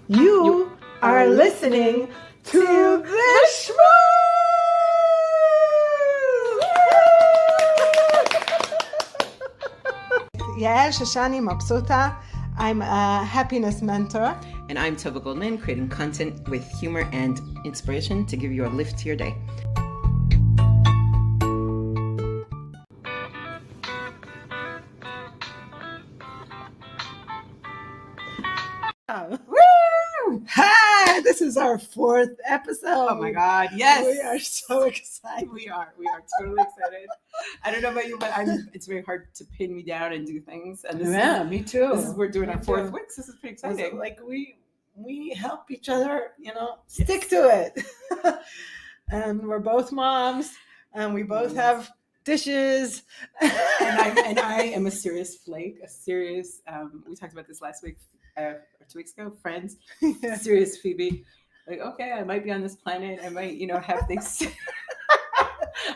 You are listening to the Schmooze! Yael Shoshani Mabsuta. I'm a happiness mentor. And I'm Tova Goldman, creating content with humor and inspiration to give you a lift to your day. Woo! Hi! This is our 4th episode. Oh my God, yes! We are so excited. We are totally excited. I don't know about you, but it's very hard to pin me down and do things. And Me too. We're doing our 4th week, so this is pretty exciting. So, like we help each other, stick to it. And we're both moms, and we both have dishes. and I am a serious flake, we talked about this last week or 2 weeks ago, friends, Yeah. Serious Phoebe. Like, okay, I might be on this planet. I might, have things.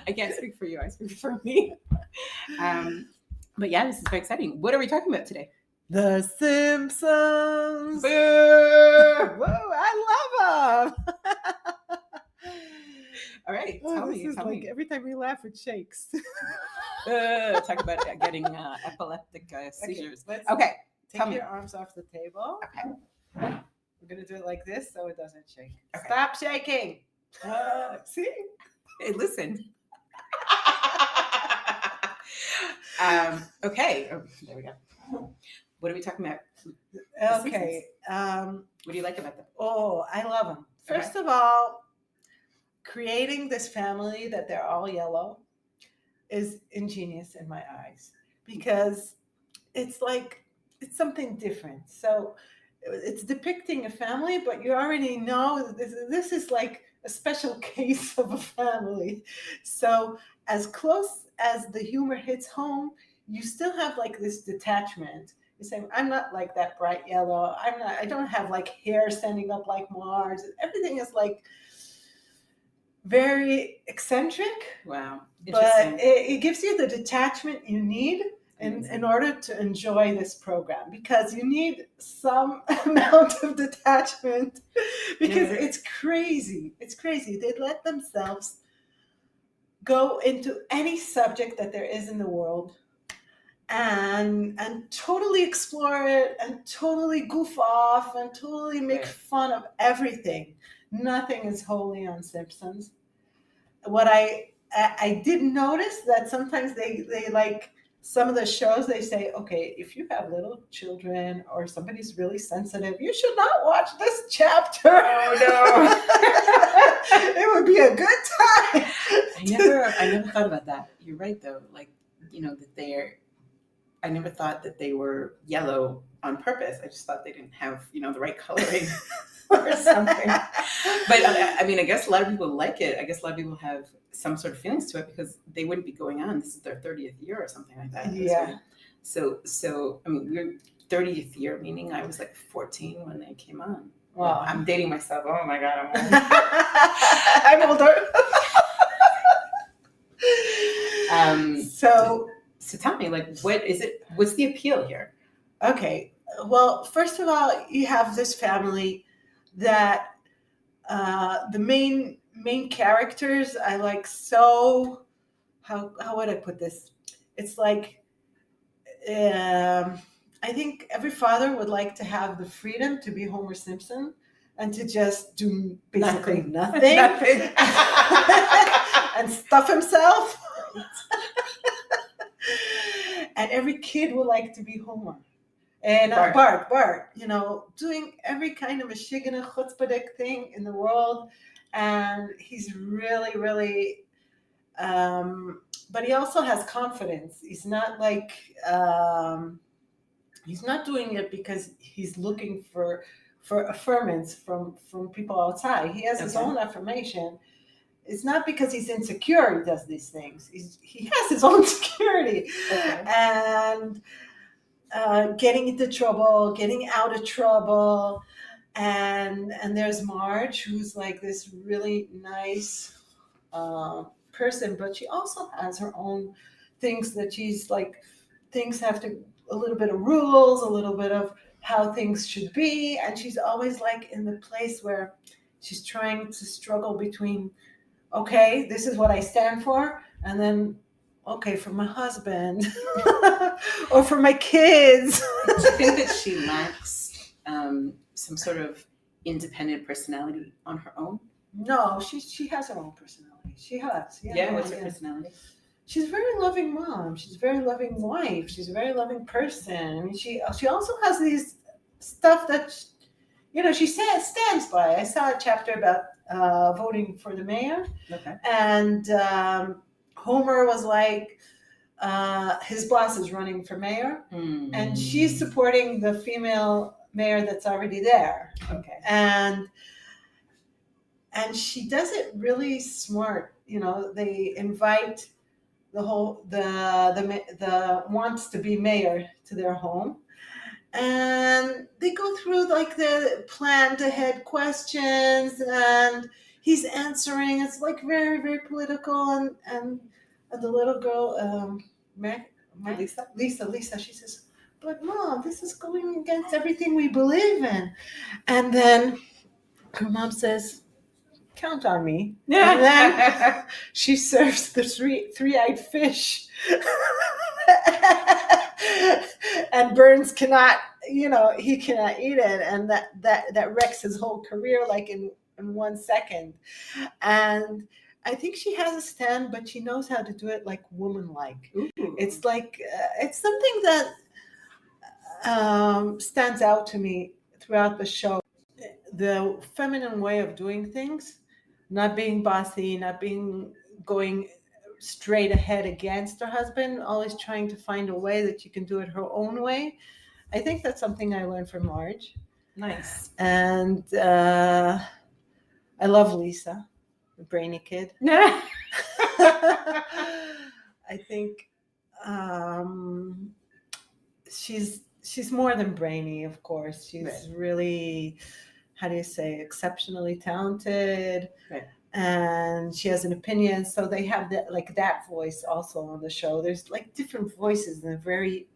I can't speak for you. I speak for me. But yeah, this is very exciting. What are we talking about today? The Simpsons. Boo! Whoa, I love them. All right, Tell me. Like every time we laugh, it shakes. Talk about getting epileptic seizures. Okay, take your arms off the table. Okay. We're going to do it like this so it doesn't shake. Okay. Stop shaking. See? Hey, listen. Okay. Oh, there we go. What are we talking about? Okay. What do you like about them? Oh, I love them. First of all, creating this family that they're all yellow is ingenious in my eyes, because it's something different. So it's depicting a family, but you already know this is like a special case of a family. So as close as the humor hits home, you still have like this detachment. You're saying, I'm not like that bright yellow. I don't have like hair standing up like Mars. Everything is like very eccentric. Wow. But it gives you the detachment you need in order to enjoy this program, because you need some amount of detachment, because it's crazy. It's crazy. They let themselves go into any subject that there is in the world and totally explore it and totally goof off and totally make fun of everything. Nothing is holy on Simpsons. What I did notice that sometimes they like some of the shows, they say, okay, if you have little children or somebody's really sensitive, you should not watch this chapter. Oh no. It would be a good time. I never thought about that. You're right though. Like, that I never thought that they were yellow on purpose. I just thought they didn't have, the right coloring or something. But I guess a lot of people like it. I guess a lot of people have some sort of feelings to it because they wouldn't be going on. This is their 30th year or something like that. Yeah. So we're 30th year, meaning I was like 14 when they came on. Wow. I'm dating myself. Oh my God, I'm older. So tell me, like, what is it? What's the appeal here? Okay. Well, first of all, you have this family that the main characters I like. So how would I put this? It's like I think every father would like to have the freedom to be Homer Simpson and to just do basically nothing. And stuff himself. And every kid would like to be Homer. And Bart, doing every kind of a shigana chutzpahdik thing in the world. And he's really, really, but he also has confidence. He's not like, he's not doing it because he's looking for affirmance from people outside. He has his own affirmation. It's not because he's insecure he does these things. He has his own security. And getting into trouble, getting out of trouble. And there's Marge, who's like this really nice person, but she also has her own things that she's like, things have to, a little bit of rules, a little bit of how things should be, and she's always like in the place where she's trying to struggle between, okay, this is what I stand for, and then, okay, for my husband or for my kids. Do you think that she lacks some sort of independent personality on her own? No, she has her own personality. She has. Yeah, what's her personality? She's a very loving mom. She's a very loving wife. She's a very loving person. I mean, she also has these stuff that, she stands by. I saw a chapter about voting for the mayor. Okay. And Homer was like, his boss is running for mayor, and she's supporting the female mayor that's already there. Okay. And she does it really smart. They invite the wants to be mayor to their home, and they go through like the planned ahead questions, and he's answering. It's like very, very political, and the little girl, Lisa, she says, "But Mom, this is going against everything we believe in." And then her mom says, "Count on me." And then she serves the three-eyed fish. And Burns cannot, he cannot eat it. And that wrecks his whole career like in 1 second. And I think she has a stand, but she knows how to do it like woman-like. Ooh. It's like, it's something that stands out to me throughout the show. The feminine way of doing things, not being bossy, not going straight ahead against her husband, always trying to find a way that you can do it her own way. I think that's something I learned from Marge. Nice. And I love Lisa, the brainy kid. I think she's more than brainy, of course. She's really, how do you say, exceptionally talented. Right. And she has an opinion. So they have that voice also on the show. There's like different voices, and they're very,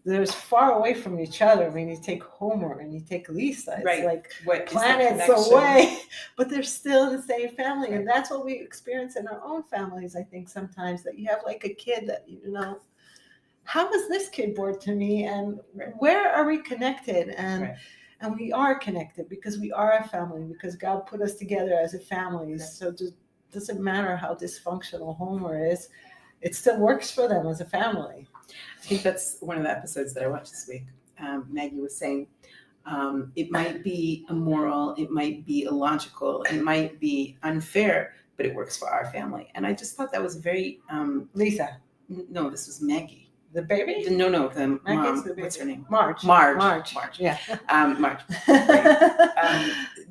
they're far away from each other. I mean, you take Homer and you take Lisa. It's like planets away, but they're still in the same family. Right. And that's what we experience in our own families, I think, sometimes, that you have like a kid that, how is this kid born to me, and where are we connected? And we are connected because we are a family, because God put us together as a family. Right. So it doesn't matter how dysfunctional Homer is, it still works for them as a family. I think that's one of the episodes that I watched this week. Maggie was saying it might be immoral, it might be illogical, it might be unfair, but it works for our family. And I just thought that was very... Lisa. No, this was Maggie. The baby? No, the mom. The baby. What's her name? Marge. Yeah. Marge.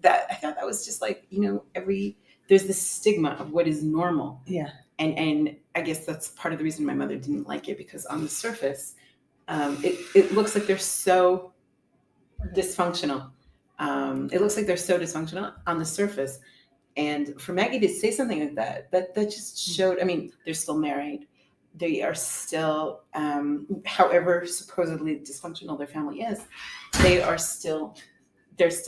That I thought that was just like, there's this stigma of what is normal. Yeah. And I guess that's part of the reason my mother didn't like it, because on the surface, it looks like they're so dysfunctional. It looks like they're so dysfunctional on the surface. And for Maggie to say something like that just showed, I mean, they're still married. They are still, however supposedly dysfunctional their family is, they're still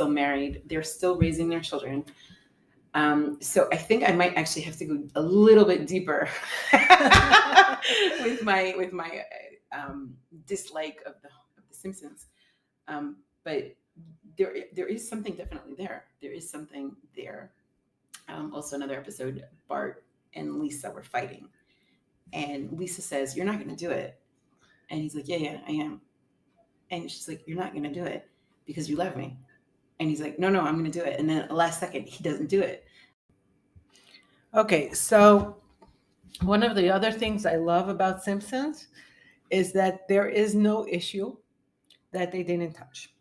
married. They're still raising their children. So I think I might actually have to go a little bit deeper with my dislike of the Simpsons. But there is something definitely there. There is something there. Also, another episode, Bart and Lisa were fighting. And Lisa says, "You're not going to do it." And he's like, yeah, I am. And she's like, "You're not going to do it because you love me." And he's like, no, I'm going to do it. And then at the last second, he doesn't do it. Okay, so one of the other things I love about Simpsons is that there is no issue that they didn't touch.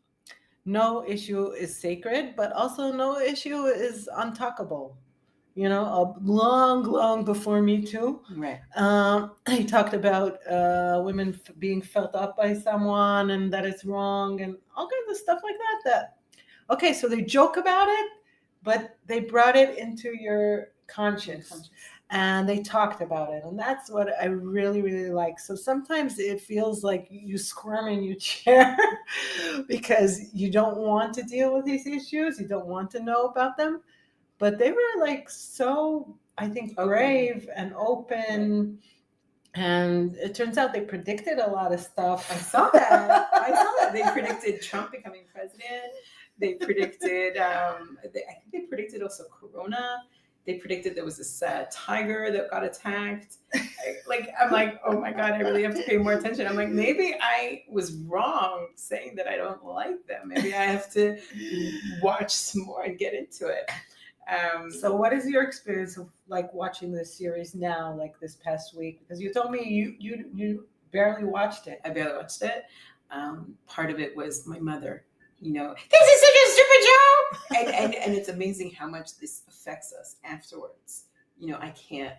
No issue is sacred, but also no issue is untalkable. Long before Me Too. Right. He talked about women being felt up by someone and that it's wrong and all kinds of stuff like that. Okay, so they joke about it, but they brought it into your conscience. and they talked about it, and that's what I really really like. So sometimes it feels like you squirm in your chair because you don't want to deal with these issues, you don't want to know about them, but they were like so, I think, brave and open. And it turns out they predicted a lot of stuff. I saw that. They predicted Trump becoming president. They predicted, I think they predicted also Corona. They predicted there was this tiger that got attacked. I'm like, oh my God, I really have to pay more attention. I'm like, maybe I was wrong saying that I don't like them. Maybe I have to watch some more and get into it. So what is your experience of like watching this series now, like this past week? Because you told me you barely watched it. I barely watched it. Part of it was my mother, this is such a stupid show. And it's amazing how much this affects us afterwards. I can't,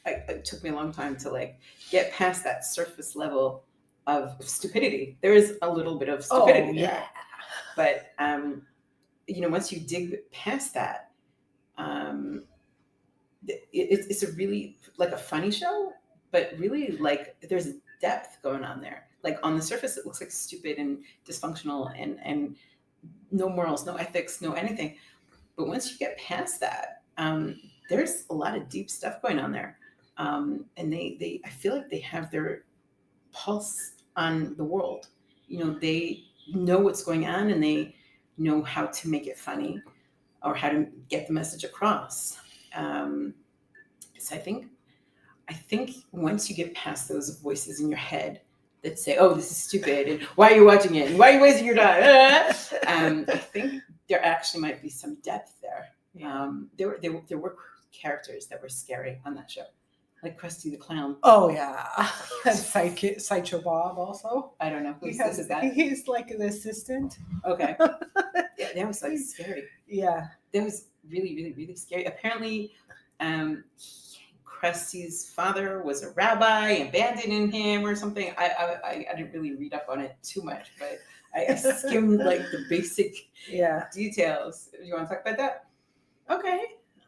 it took me a long time to like get past that surface level of stupidity. There is a little bit of stupidity there. But, once you dig past that, it's a really like a funny show, but really like there's depth going on there. Like on the surface, it looks like stupid and dysfunctional and no morals, no ethics, no anything. But once you get past that, there's a lot of deep stuff going on there. And I feel like they have their pulse on the world. They know what's going on and they know how to make it funny or how to get the message across. So I think once you get past those voices in your head that say, "Oh, this is stupid," and "Why are you watching it?" and "Why are you wasting your time?" I think there actually might be some depth there. There were characters that were scary on that show, like Krusty the Clown. Oh yeah, and Sideshow Bob also. I don't know who is that. He's like an assistant. Okay. Yeah, that was like scary. Yeah, that was really, really, really scary. Apparently, Krusty's father was a rabbi, abandoning him or something. I didn't really read up on it too much, but I skimmed like the basic details. You want to talk about that? Okay.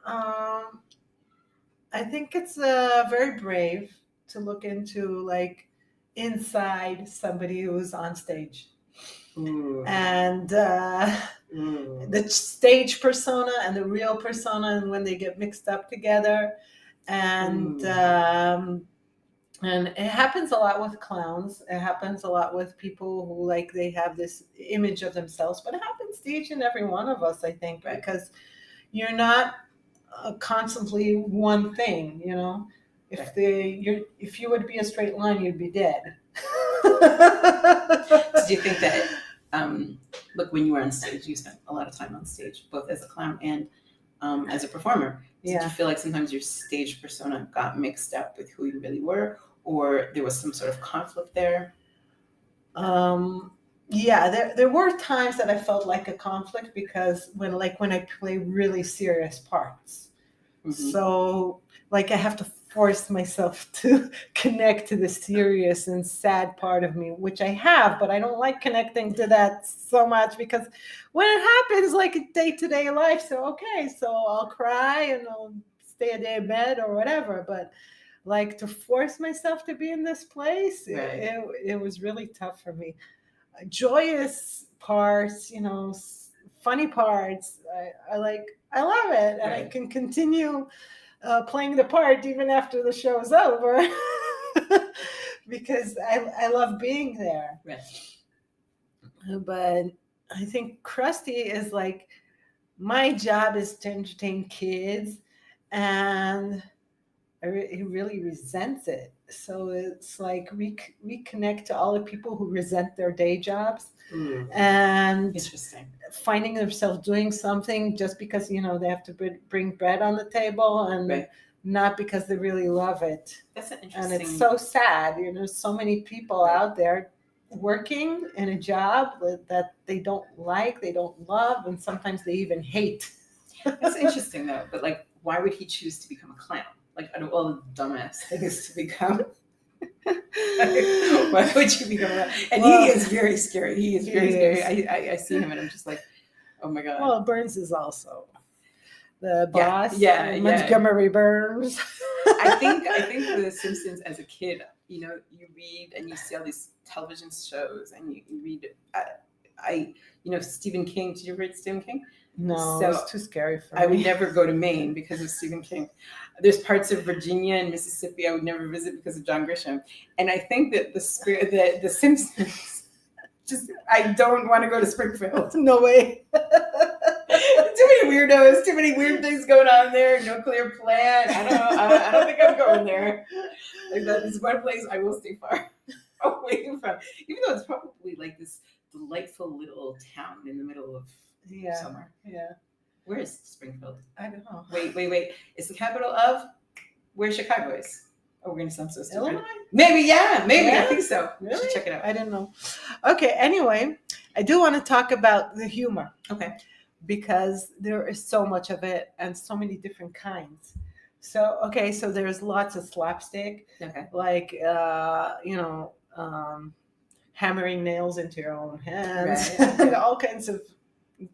I think it's very brave to look into like inside somebody who's on stage. Ooh. And the stage persona and the real persona, and when they get mixed up together, and it happens a lot with clowns. It happens a lot with people who like they have this image of themselves, but it happens to each and every one of us, I think, because you're not constantly one thing. If you would be a straight line, you'd be dead. Did you think that, look, when you were on stage, you spent a lot of time on stage, both as a clown and as a performer. Did you feel like sometimes your stage persona got mixed up with who you really were, or there was some sort of conflict there? There were times that I felt like a conflict because when I play really serious parts. Mm-hmm. So like I have to force myself to connect to the serious and sad part of me, which I have, but I don't like connecting to that so much because when it happens like day-to-day life, so I'll cry and I'll stay a day in bed or whatever, but like to force myself to be in this place, it was really tough for me. Joyous parts, funny parts, I love it, and I can continue playing the part even after the show's over because I love being there. Right. But I think Krusty is like, my job is to entertain kids, and he really resents it. So it's like reconnect to all the people who resent their day jobs. And interesting. Finding themselves doing something just because they have to bring bread on the table, and not because they really love it. That's interesting. And it's so sad. So many people out there working in a job that they don't like, they don't love, and sometimes they even hate. That's interesting though. But like, why would he choose to become a clown? Like, out of all the dumbass things to become. Why would you become a clown? And he is very scary. He is very scary. I see him and I'm just like, oh my God. Well, Burns is also. the boss, yeah. Montgomery Burns. I think The Simpsons as a kid, you read and you see all these television shows and you read. Stephen King. Did you read Stephen King? No, So it's too scary for I me. would never go to Maine because of Stephen King. There's parts of Virginia and Mississippi I would never visit because of John Grisham. And I think that the Simpsons, I don't want to go to Springfield. No way. Too many weirdos, too many weird things going on there. No clear plan. I don't think I'm going there. Like that is one place I will stay far away from, even though it's probably like this delightful little town in the middle of somewhere. Yeah. Where is Springfield? I don't know. Wait. It's the capital of where Chicago is. Oh, we're gonna sound so stupid. Illinois? Maybe. Yeah? I think so. Really? Should check it out. I didn't know. Okay. Anyway, I do want to talk about the humor. Okay. Because there is so much of it and so many different kinds. So there's lots of slapstick, like hammering nails into your own hands, right. and all kinds of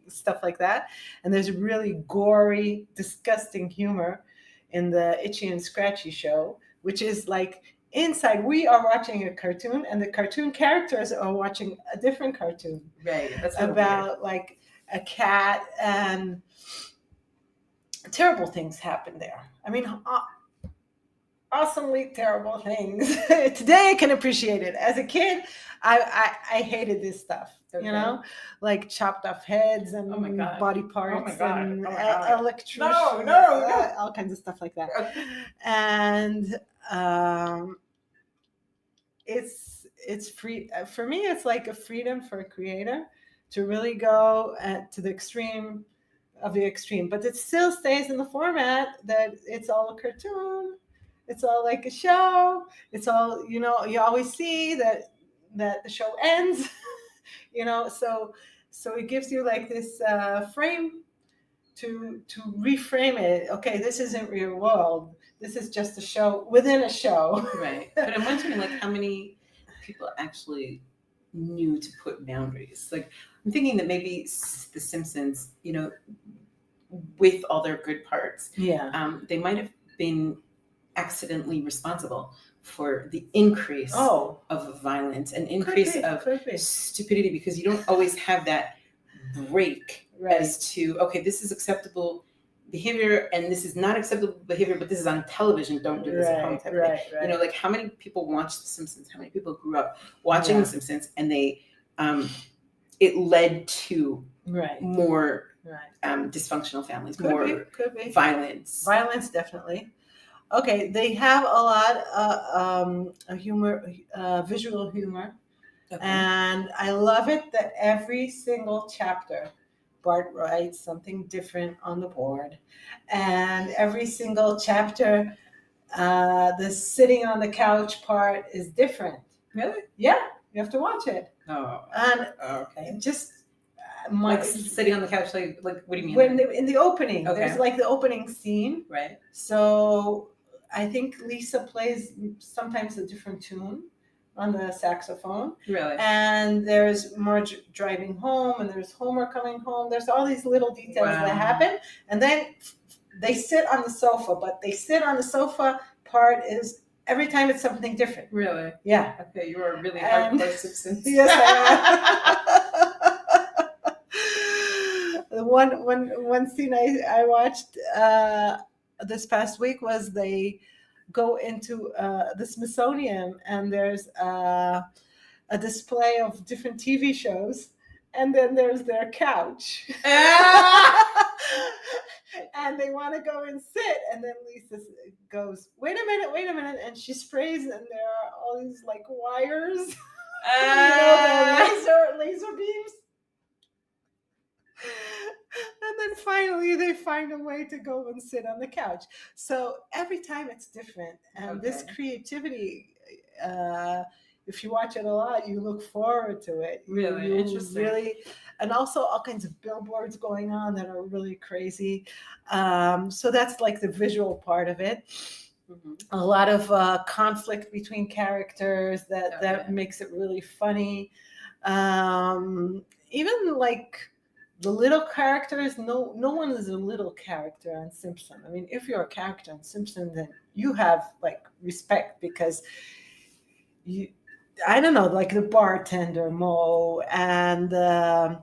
stuff like that. And there's really gory, disgusting humor in the Itchy and Scratchy show, which is like inside we are watching a cartoon and the cartoon characters are watching a different cartoon. Right. That's about like a cat, and terrible things happen there. I mean, awesomely terrible things. Today I can appreciate it. As a kid, I hated this stuff. Like chopped off heads and body parts and electrician. No. All kinds of stuff like that. And it's free for me. It's like a freedom for a creator to really go to the extreme of the extreme, but it still stays in the format that it's all a cartoon. It's all like a show. It's all, you always see that the show ends, so it gives you like this frame to reframe it. Okay, this isn't real world. This is just a show within a show. Right. But I'm wondering like how many people actually knew to put boundaries. Like I'm thinking that maybe The Simpsons, with all their good parts, they might have been accidentally responsible for the increase of violence and increase of stupidity, because you don't always have that break as to, okay, this is acceptable behavior and this is not acceptable behavior, but this is on television, don't do this at home type thing. Like how many people watched The Simpsons? How many people grew up watching The Simpsons, and they it led to more dysfunctional families, could be violence, definitely. Okay, they have a lot of humor, visual humor, and I love it that every single chapter Bart writes something different on the board, and every single chapter the sitting on the couch part is different. Really? Yeah, you have to watch it. And just like sitting on the couch, like what do you mean? When in the opening, there's like the opening scene, right? So I think Lisa plays sometimes a different tune on the saxophone. Really? And there's Marge driving home, and there's Homer coming home. There's all these little details that happen. And then they sit on the sofa, but they sit on the sofa part is every time it's something different. Really? Yeah. Okay, you are really hardcore Simpsons. Yes, I am. One scene I watched this past week was they go into the Smithsonian, and there's a display of different TV shows, and then there's their couch. And they want to go and sit, and then Lisa goes, wait a minute, and she sprays, and there are all these like wires, laser beams. And then finally they find a way to go and sit on the couch. So every time it's different. And this creativity, if you watch it a lot, you look forward to it. Really interesting. And also all kinds of billboards going on that are really crazy. So that's like the visual part of it. Mm-hmm. A lot of conflict between characters that makes it really funny. Even like the little characters, no one is a little character on Simpson. I mean, if you're a character on Simpson, then you have like respect because you, I don't know, like the bartender Mo and the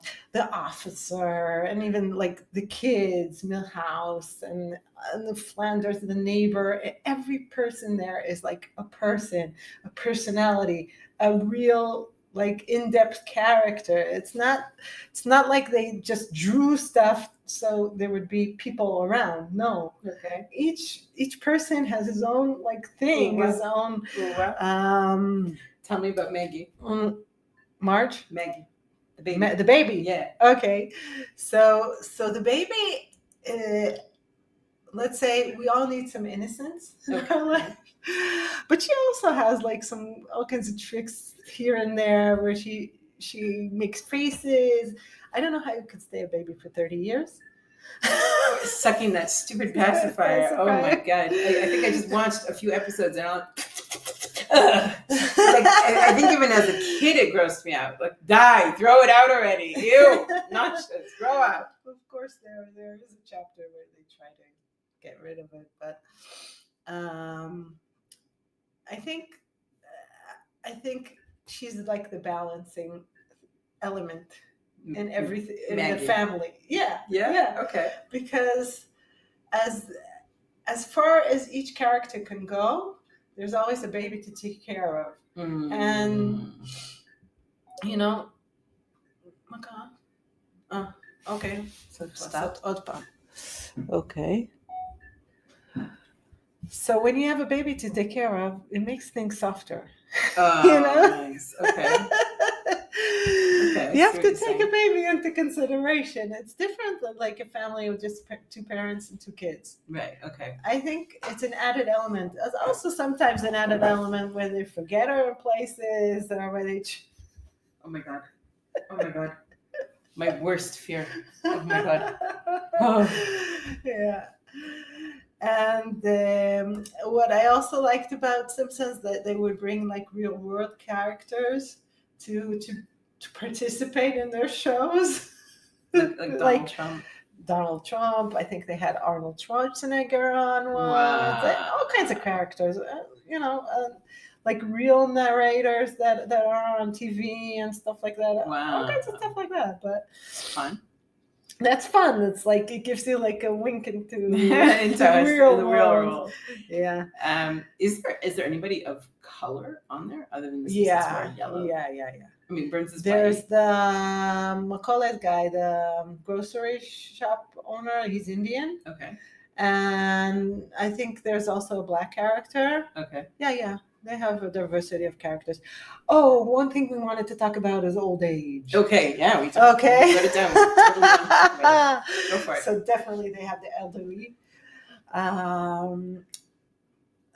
officer, and even like the kids, Milhouse, and the Flanders, the neighbor. Every person there is like a person, a personality, a real like in-depth character. It's not like they just drew stuff so there would be people around. No, Okay. each person has his own like thing, Ooh, his own. Wow. Tell me about Maggie. Marge? Maggie. The baby. The baby. Yeah. Okay. So the baby, let's say we all need some innocence in our life. But she also has like some all kinds of tricks here and there where she makes faces. I don't know how you could stay a baby for 30 years. Sucking that stupid pacifier. Oh my god. I think I just watched a few episodes and I'll like I think even as a kid it grossed me out. Like, die, throw it out already. Ew, noxious, throw out. Of course there is a chapter where they try to get rid of it, but I think she's like the balancing element in everything in Maggie. the family. Yeah. Okay. Because as far as each character can go, there's always a baby to take care of. And you know, okay. So stop. Okay. So when you have a baby to take care of, it makes things softer. You know? Nice. Okay. You have to take a baby into consideration. It's different than like a family with just two parents and two kids. Right. Okay. I think it's an added element. It's also sometimes an added element where they forget her in places or where they. Oh my god. My worst fear. Oh my god. Oh. Yeah. And what I also liked about Simpsons that they would bring like real world characters to participate in their shows. Like Trump. Donald Trump. I think they had Arnold Schwarzenegger on one. Wow. All kinds of characters. Like real narrators that are on TV and stuff like that. Wow. All kinds of stuff like that. But fun. That's fun. It's like it gives you like a wink into the real world. Yeah. Is there anybody of color on there other than the yellow? Yeah. I mean, Burns is There's white. the Macaulay guy, the grocery shop owner. He's Indian. Okay. And I think there's also a black character. Okay. Yeah. They have a diversity of characters. Oh, one thing we wanted to talk about is old age. Okay, yeah, we talked. Okay. We wrote it down. Totally. Go for it. So definitely they have the elderly.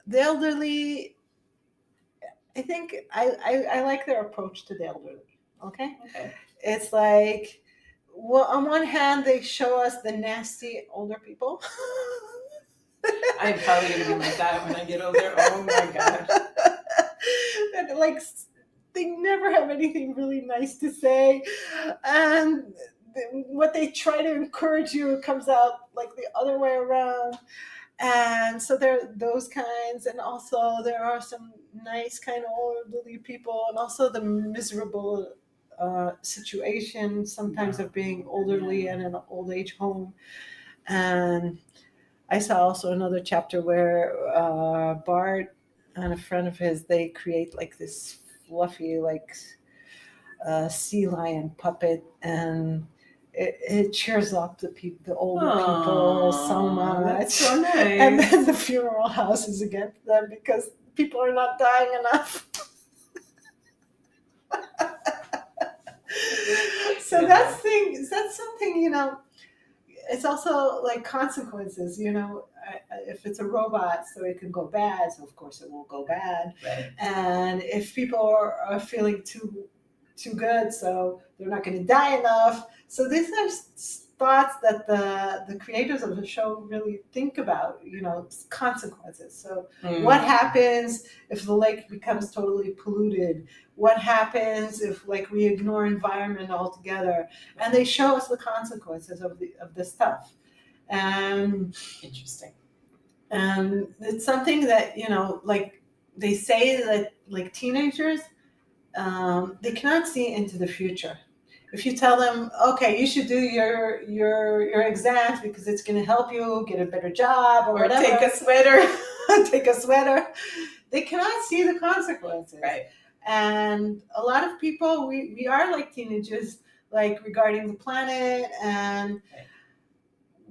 The elderly, I think I like their approach to the elderly. Okay. It's like, well, on one hand, they show us the nasty older people. I'm probably going to be like that when I get older. Oh my god. And like, they never have anything really nice to say. And what they try to encourage you comes out like the other way around. And so there are those kinds. And also there are some nice kind of elderly people, and also the miserable situation sometimes of being elderly in an old age home. And I saw also another chapter where Bart and a friend of his, they create like this fluffy like sea lion puppet, and it cheers up the older people so much. That's so nice. And then the funeral house is against them because people are not dying enough. So that's something, it's also like consequences, if it's a robot, so it can go bad, so of course it will go bad. Right. And if people are feeling too good, so they're not going to die enough. So these are thoughts that the creators of the show really think about, consequences. So what happens if the lake becomes totally polluted? What happens if we ignore environment altogether? And they show us the consequences of this stuff. And interesting. And it's something that, they say that teenagers, they cannot see into the future. If you tell them, okay, you should do your exams because it's going to help you get a better job or whatever. Take a sweater. Take a sweater. They cannot see the consequences. Right. And a lot of people, we are like teenagers, regarding the planet. And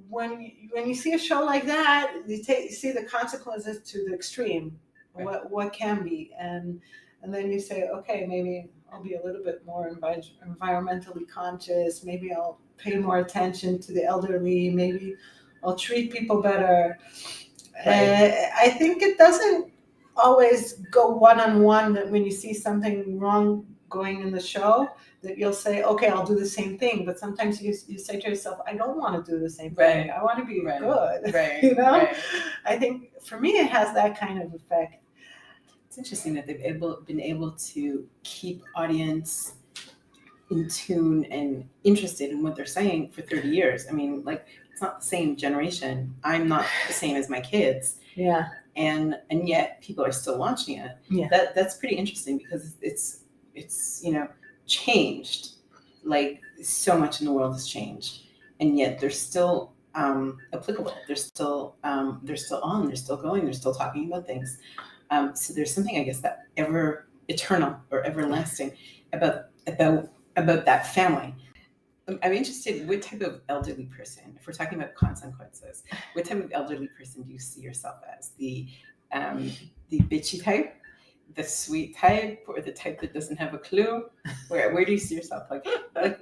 when you see a show like that, you see the consequences to the extreme, right. what can be. And then you say, okay, maybe I'll be a little bit more environmentally conscious. Maybe I'll pay more attention to the elderly. Maybe I'll treat people better. Right. I think it doesn't always go one-on-one that when you see something wrong going in the show, that you'll say, okay, I'll do the same thing. But sometimes you say to yourself, I don't want to do the same thing. I want to be good. Right. Right. I think for me, it has that kind of effect. It's interesting that they've been able to keep audience in tune and interested in what they're saying for 30 years. I mean, it's not the same generation. I'm not the same as my kids. Yeah. And yet people are still watching it. Yeah. That's pretty interesting because it's changed. So much in the world has changed, and yet they're still applicable. They're still on. They're still going. They're still talking about things. So there's something, I guess, that ever eternal or everlasting about that family. I'm interested, what type of elderly person, if we're talking about consequences, what type of elderly person do you see yourself as? The bitchy type, the sweet type, or the type that doesn't have a clue? Where do you see yourself?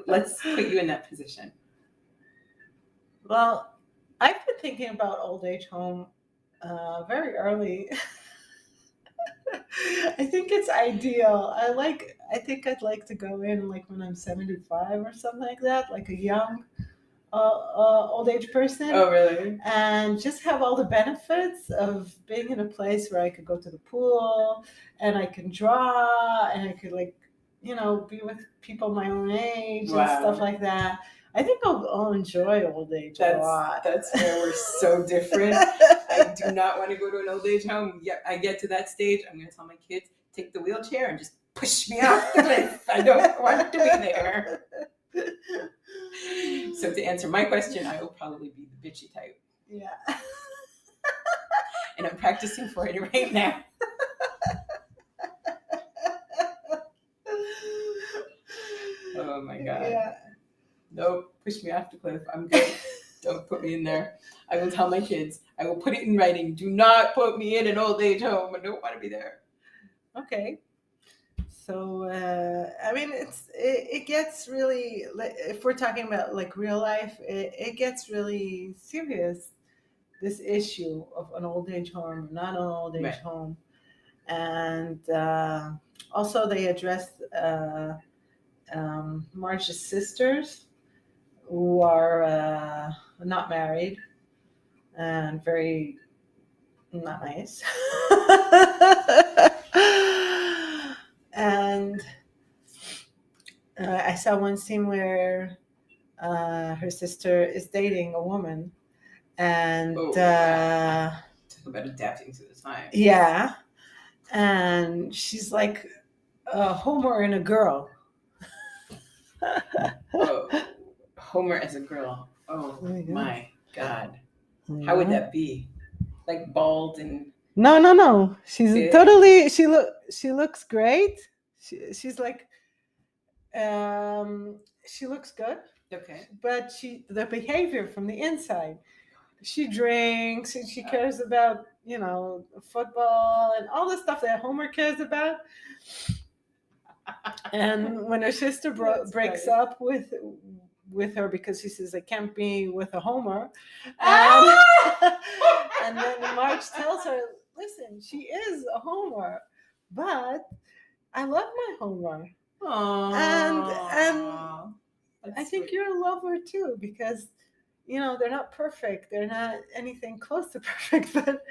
Let's put you in that position. Well, I've been thinking about old age home very early. I think it's ideal. I think I'd like to go in when I'm 75 or something like that, like a young old age person. Oh, really? And just have all the benefits of being in a place where I could go to the pool and I can draw and I could be with people my own age. Wow. And stuff like that. I think I'll enjoy old age a lot. That's where we're so different. I do not want to go to an old age home. Yeah, I get to that stage, I'm going to tell my kids, take the wheelchair and just push me off the cliff. I don't want to be there. So to answer my question, I will probably be the bitchy type. Yeah. And I'm practicing for it right now. Oh my God. Yeah. Nope, push me off the cliff. I'm good. Don't put me in there. I will tell my kids. I will put it in writing. Do not put me in an old age home. I don't want to be there. Okay. So, it gets really, if we're talking about real life, it gets really serious, this issue of an old age home, not an old age home. And also they addressed Marge's sisters, who are not married and very not nice. And I saw one scene where her sister is dating a woman, and talk about adapting to the time. Yeah, and she's like a Homer and a girl. Homer as a girl. Oh my God. How would that be? Bald and No. She's big. Totally. She looks great. She's she looks good. Okay. But the behavior from the inside, she drinks and she cares about football and all the stuff that Homer cares about. And when her sister breaks up with her because she says, I can't be with a Homer. And then Marge tells her, listen, she is a Homer, but I love my Homer. Aww. And That's I think sweet. you're a lover too, because they're not perfect. They're not anything close to perfect, but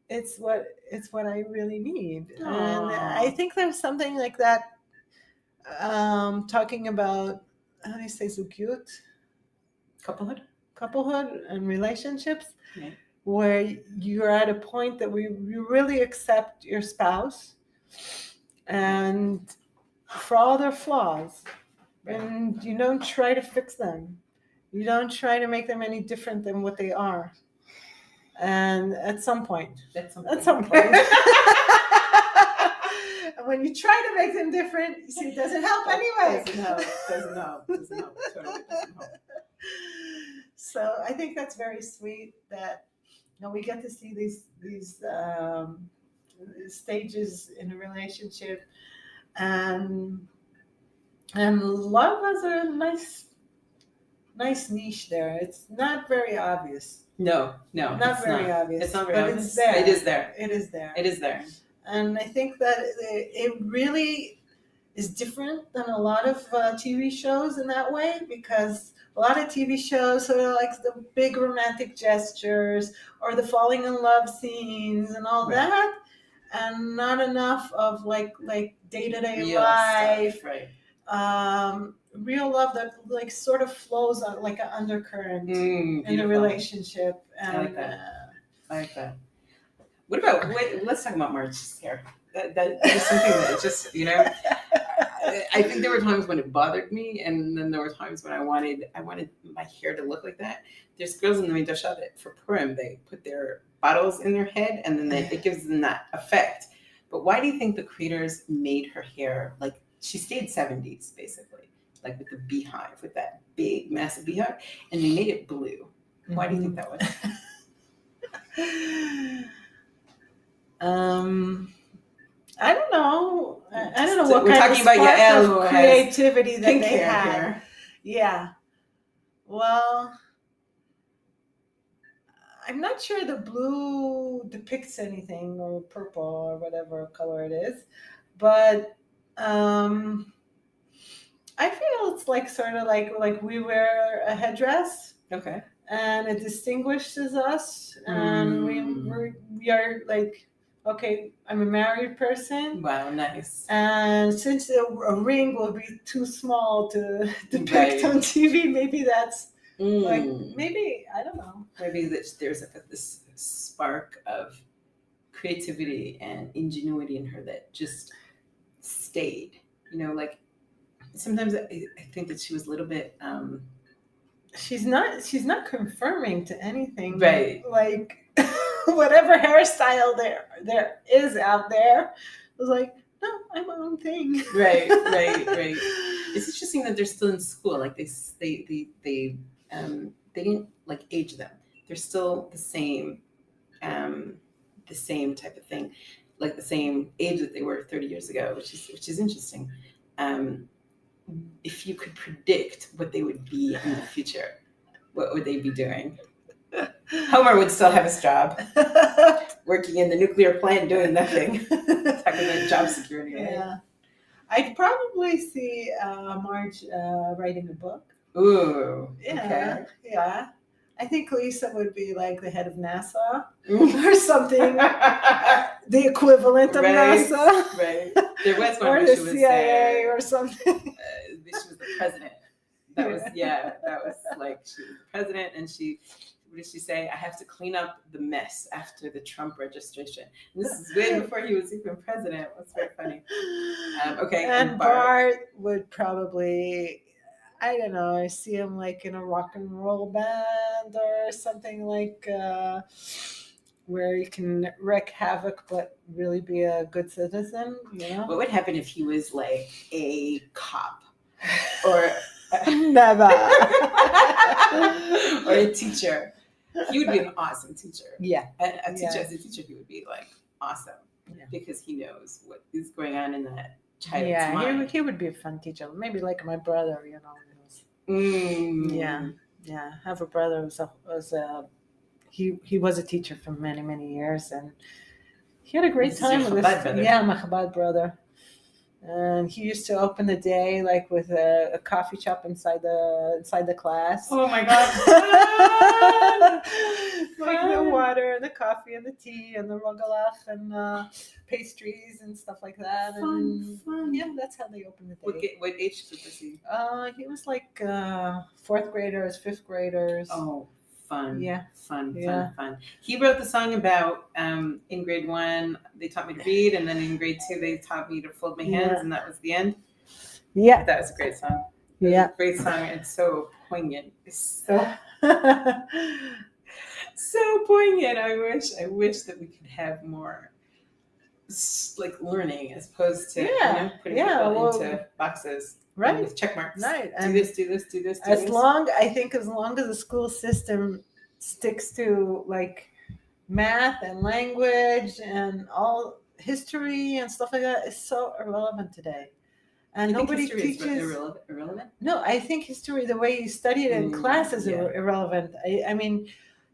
it's what I really need. And I Aw. think there's something like that, talking about, how do you say, zugiyut, Couplehood. couplehood and relationships, Right. where you're at a point that you really accept your spouse and for all their flaws, Right. and you don't try to fix them. You don't try to make them any different than what they are. And at some point, That's something. and when you try to make them different, you see, it doesn't help anyway. Doesn't help. Totally doesn't help. So I think that's very sweet that we get to see these stages in a relationship, and love has a nice niche there. It's not very obvious. No, Not very obvious. It's not very but obvious. It's there. It is there. It is there. It is there. And I think that it really is different than a lot of TV shows in that way, because a lot of TV shows sort of like the big romantic gestures or the falling in love scenes and all Right. that, and not enough of like day-to-day Real life. stuff, right. Real love that like sort of flows on like an undercurrent in a Beautiful. relationship. And I like that. I like that. What about let's talk about Marge's hair. That is something that just, I think there were times when it bothered me, and then there were times when I wanted my hair to look like that. There's girls in the Midrashah that for Purim they put their bottles in their head, and then it gives them that effect. But why do you think the creators made her hair like she stayed 70s basically, like with the beehive, with that big massive beehive, and they made it blue? Why do you think that was? I don't know. I don't know So what we're kind talking of about spark Yael, of who has creativity that pink they hair had. here. Yeah. Well, I'm not sure the blue depicts anything, or purple, or whatever color it is, but I feel it's like sort of like we wear a headdress. Okay. And it distinguishes us, and we are like, okay, I'm a married person. Wow, nice. And since a ring will be too small to depict on TV, maybe that's like, maybe, I don't know. Maybe there's like this spark of creativity and ingenuity in her that just stayed. Like sometimes I think that she was a little bit. She's not confirming to anything. Right. Like whatever hairstyle there is out there, was like, no, I'm my own thing. Right. It's interesting that they're still in school. Like they didn't like age them. They're still the same type of thing, like the same age that they were 30 years ago, which is interesting. If you could predict what they would be in the future, what would they be doing? Homer would still have his job, working in the nuclear plant doing nothing. Talking about job security. Right? Yeah. I'd probably see Marge writing a book. Ooh. Yeah. Okay. Yeah. I think Lisa would be like the head of NASA or something, the equivalent of NASA. Right. There was one or where the she was CIA or something. She was the president. That was like she was the president, and what did she say? I have to clean up the mess after the Trump registration. And this is way before he was even president. That's very funny. Okay. And Bart would probably, I don't know, I see him like in a rock and roll band or something, like where he can wreak havoc but really be a good citizen. What would happen if he was like a cop or never or a teacher? He would be an awesome teacher. Yeah. A teacher, as a teacher, he would be like awesome because he knows what is going on in that child's mind. He would be a fun teacher. Maybe like my brother, Yeah. I have a brother he was a teacher for many, many years, and he had a great time with this. Yeah, my Chabad brother. And he used to open the day like with a coffee shop inside the class. Oh my God. Like the water and the coffee and the tea and the rogalach and pastries and stuff like that. Fun. Yeah, that's how they open the day. What age was he? He was like fourth graders, fifth graders. Oh, fun. Yeah. Fun. Yeah. He wrote the song about in grade 1 they taught me to read, and then in grade 2 they taught me to fold my hands, and that was the end. Yeah. That was a great song. Yeah. Great song. It's so poignant. It's so so poignant. I wish that we could have more like learning as opposed to putting people into boxes, right, with check marks. Right. Do this. As long as the school system sticks to like math and language and all history and stuff like that, is so irrelevant today. And nobody teaches. Irrelevant? No, I think history, the way you study it in class, is irrelevant. I mean,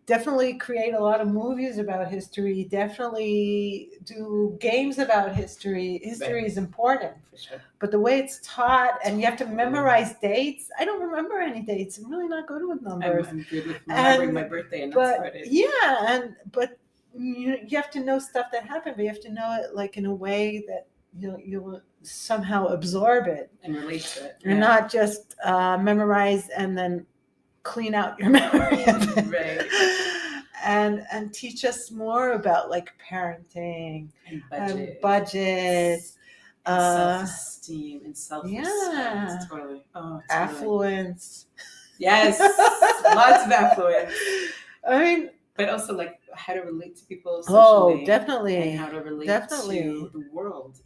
definitely create a lot of movies about history. Definitely do games about history. History is important, for sure. But the way it's taught, and you have to memorize dates. I don't remember any dates. I'm really not good with numbers. I'm good with remembering my birthday, and that's what it is. Yeah, but you have to know stuff that happened, but you have to know it like in a way that you'll somehow absorb it and relate to it, and not just memorize and then clean out your memory of it. Right. And teach us more about like parenting and budget, self-esteem and self-respect. Yeah. Totally. Affluence. Yes. Lots of affluence. I mean, but also like how to relate to people socially. Oh, definitely. And how to relate to the world.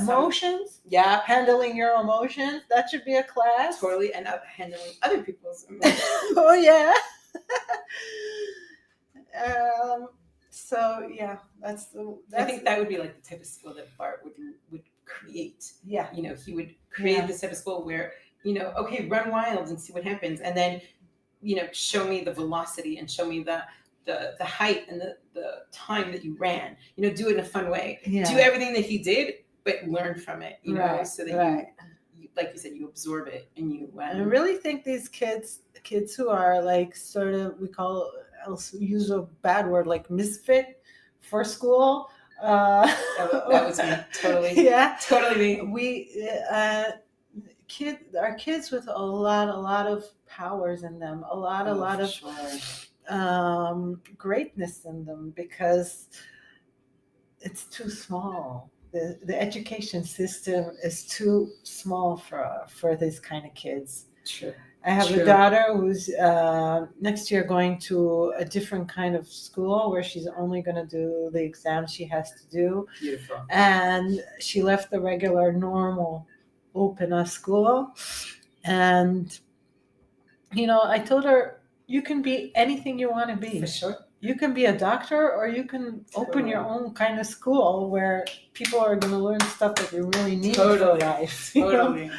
Emotions. Yeah. Handling your emotions. That should be a class. Totally. And handling other people's emotions. Oh, yeah. So, yeah, I think that would be like the type of school that Bart would create. Yeah. He would create this type of school where, okay, run wild and see what happens. And then, show me the velocity and show me the height and the time that you ran. Do it in a fun way. Yeah. Do everything that he did, but learn from it. So that you, like you said, you absorb it and you. I really think these kids who are like sort of, I'll use a bad word like misfit for school. That was me. Totally. Yeah. Totally me. We are kids with a lot of powers in them, a lot of greatness in them, because it's too small. The education system is too small for these kind of kids. True. I have a daughter who's next year going to a different kind of school where she's only going to do the exams she has to do. Beautiful. And she left the regular, normal, open school. And, I told her, you can be anything you want to be. For sure. You can be a doctor, or you can open your own kind of school where people are going to learn stuff that you really need for life. Totally.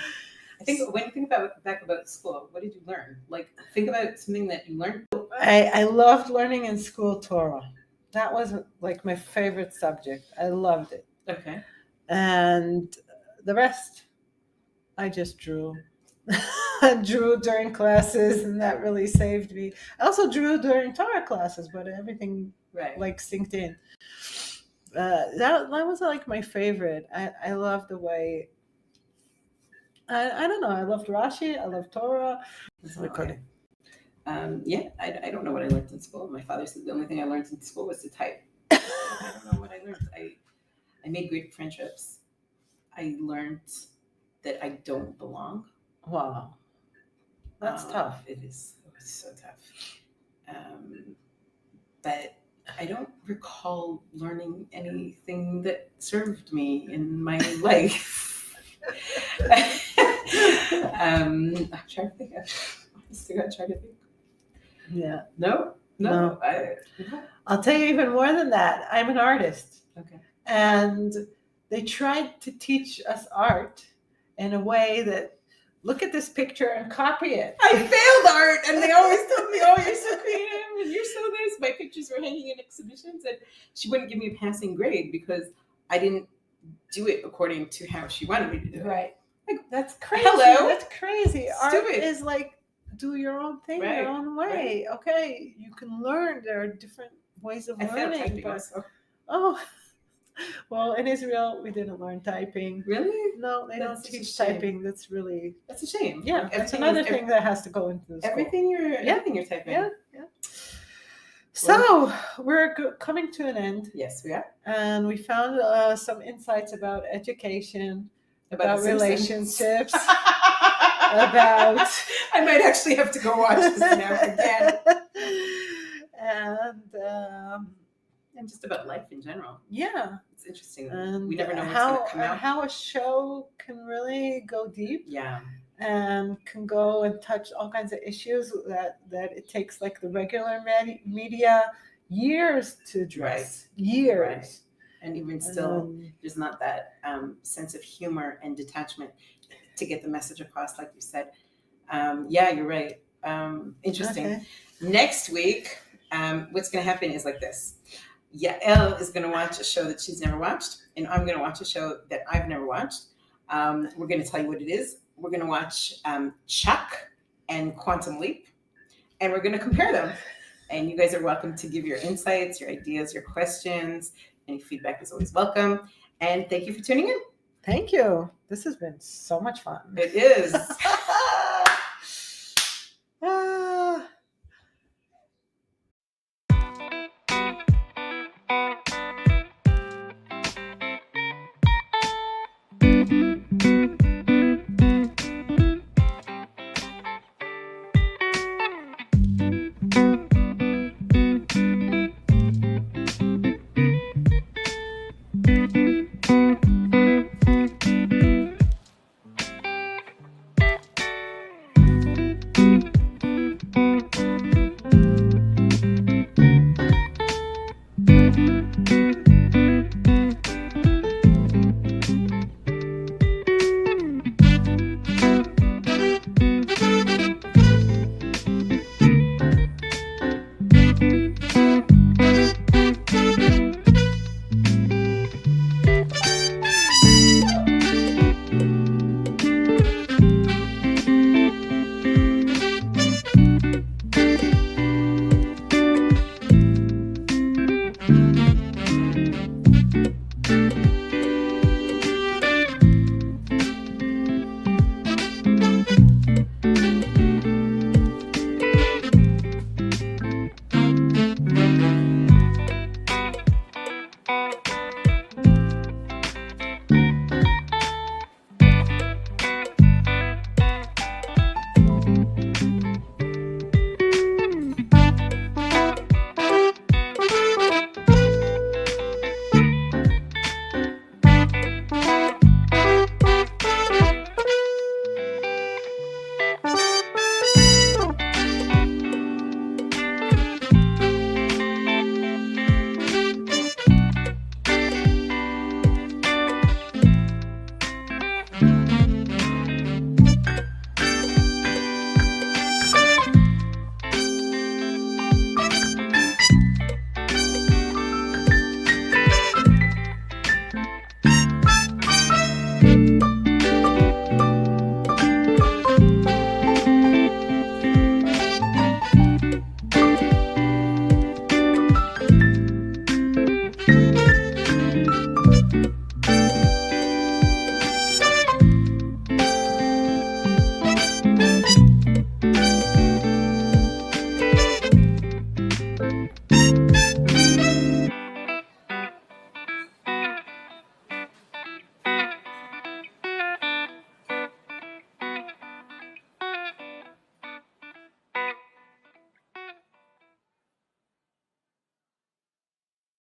I think when you think back about school, what did you learn? Like, think about something that you learned. I loved learning in school Torah. That was like my favorite subject. I loved it. Okay. And the rest, I just drew. I drew during classes, and that really saved me. I also drew during Torah classes, but everything like synced in. That was like my favorite. I love the way. I don't know. I loved Rashi. I loved Torah. Okay. I don't know what I learned in school. My father said the only thing I learned in school was to type. I don't know what I learned. I made great friendships. I learned that I don't belong. Wow. That's tough. It was so tough. But I don't recall learning anything that served me in my life. I'm trying to think. I'm trying to think. Yeah. No. I'll tell you even more than that. I'm an artist. Okay. And they tried to teach us art in a way that, look at this picture and copy it. I failed art, and they always told me, "Oh, you're so creative, and you're so this." My pictures were hanging in exhibitions, and she wouldn't give me a passing grade because I didn't do it according to how she wanted me to do it. Right. Like, That's crazy. hello? That's crazy. Art Stupid. is like, do your own thing, Right, your own way. Okay, you can learn. There are different ways of I failed learning. typing But also. oh, well, in Israel, we didn't learn typing. Really? No, they That's don't such a teach shame. typing. That's really That's a shame. yeah. Like, That's everything another is- thing that has to go into the school. Everything you're typing. Yeah, yeah. So we're coming to an end, Yes, we are. and we found some insights about education, about the Simpsons. relationships, about I might actually have to go watch this now again. And just about life in general. Yeah, it's interesting. And we never know what's going to come out. How a show can really go deep. Yeah. And can go and touch all kinds of issues that it takes like the regular media years to address. Right. Years. Right. And even still, there's not that sense of humor and detachment to get the message across, like you said. Yeah, you're right. Interesting. Okay. Next week, what's going to happen is like this. Yael is going to watch a show that she's never watched, and I'm going to watch a show that I've never watched. We're going to tell you what it is. We're going to watch Chuck and Quantum Leap, and we're going to compare them. And you guys are welcome to give your insights, your ideas, your questions. Any feedback is always welcome. And thank you for tuning in. Thank you. This has been so much fun. It is.